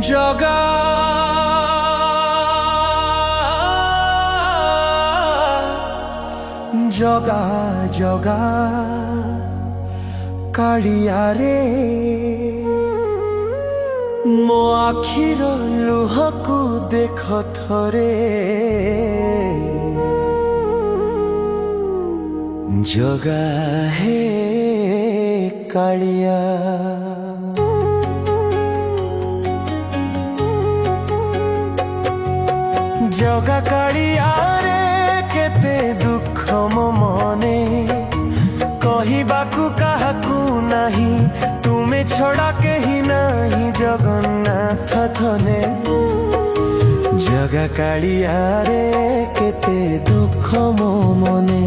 জগা জগা জগা কাଳିয়ারে ମୋ ଆଖିର ଲୁହକୁ ଦେଖ ଥରେ ଜଗା ହେ କାଳିଆ ଜଗା କାଳିଆରେ କେତେ ଦୁଃଖ ମୋ ମନେ କହିବାକୁ କାହାକୁ ନାହିଁ ତୁମେ ଛଡ଼ା କେହି ନାହିଁ ଜଗନ୍ନାଥ ଧନେ ଜଗା କାଳିଆରେ କେତେ ଦୁଃଖ ମୋ ମନେ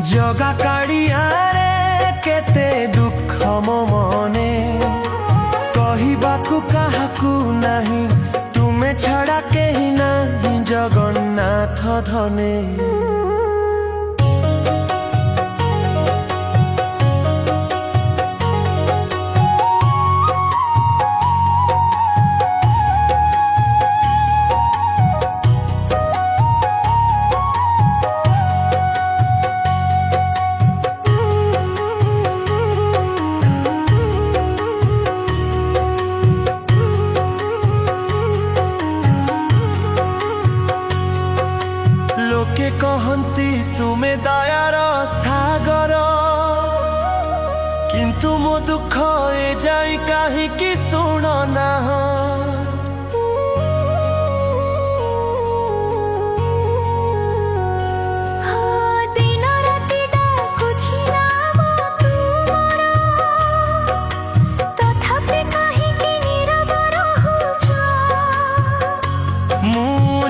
ଜଗା କାଳିଆରେ କେତେ ଦୁଃଖ ମୋ ମନେ କହିବାକୁ କାହାକୁ ନାହିଁ ତୁମେ ଛଡ଼ା କେହି ନାହିଁ ଜଗନ୍ନାଥ ଧନେ ଲୋକେ କହନ୍ତି ତୁମେ ଦୟାର ସାଗର କିନ୍ତୁ ମୋ ଦୁଃଖ ଏ ଯାଇ କାହିଁକି ଶୁଣ ନାହଁ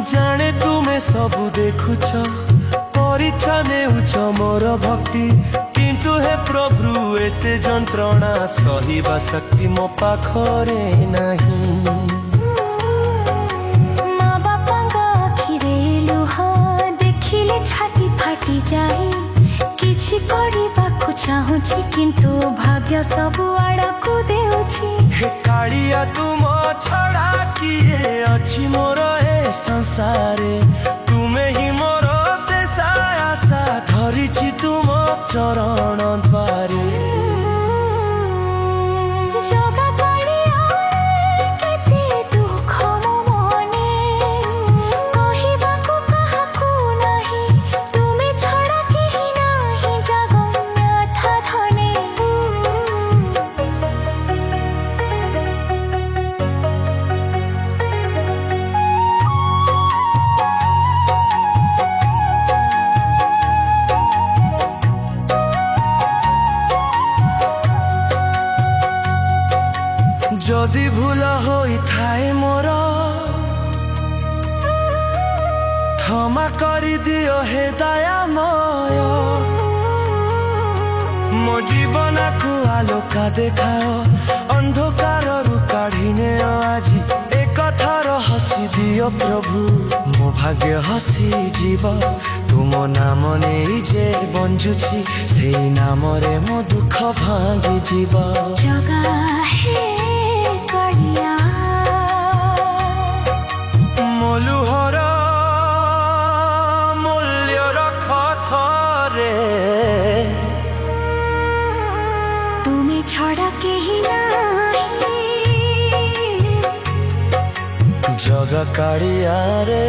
ଜାଣେ ତୁମେ ସବୁ ଦେଖୁଛ ପରିଚ୍ଛା ନେଉଛ ମୋର ଭକ୍ତି କିନ୍ତୁ ହେ ପ୍ରଭୁ ଏତେ ଯନ୍ତ୍ରଣା ସହିବା ଶକ୍ତି ମୋ ପାଖରେ ନାହିଁ ମା ବାପାଙ୍କ ଆଖିରେ ଲୁହ ଦେଖିଲେ ଛାତି ଫାଟିଯାଏ କିଛି କରିବାକୁ ଚାହୁଁଛି କିନ୍ତୁ ଭାଗ୍ୟ ସବୁ ଆଡ଼କୁ ଦେଉଛି ହେ କାଳିଆ ତୁମ ଛଡ଼ା କିଏ ଅଛି ମୋର ଏ ସଂସାରେ ତୁମେ ହିଁ ମୋର ଶେଷ ଆଶା ଧରିଛି ତୁମ ଚରଣ ଦ୍ୱାରେ ଜଗା କାଳିଆରେ କେତେ ଦୁଃଖ ମୋ ମନେ କହିବାକୁ କାହାକୁ ନାହିଁ ତୁମେ ଛଡ଼ା କେହି ନାହିଁ ଜଗନ୍ନାଥ ଧନେ যদি ভুল ହୋଇଥାଏ ମୋର ক্ষমା କରିଦିଅ ହେ ଦୟାମୟ ମୋ ଜୀବନକୁ ଆଲୋକ ଦେଖାଅ ଅନ୍ଧକାରରୁ କାଢ଼ି ନେଅ ଆଜି ଏକଥର ହସି ଦିଅ ପ୍ରଭୁ ମୋ ଭାଗ୍ୟ ହସି ଯିବ ତୁମ ନାମ ନେଇ ଯେ ବଞ୍ଚୁଛି ସେଇ ନାମରେ ମୋ ଦୁଃଖ ଭାଙ୍ଗି ଯିବ ଜଗା ହେ କାଳିଆ ମୋ ଲୁହର ମୂଲ୍ୟ ରଖ ଥରେ ତୁମେ ଛଡ଼ା କେହି ନାହିଁ ଜଗା କାଳିଆରେ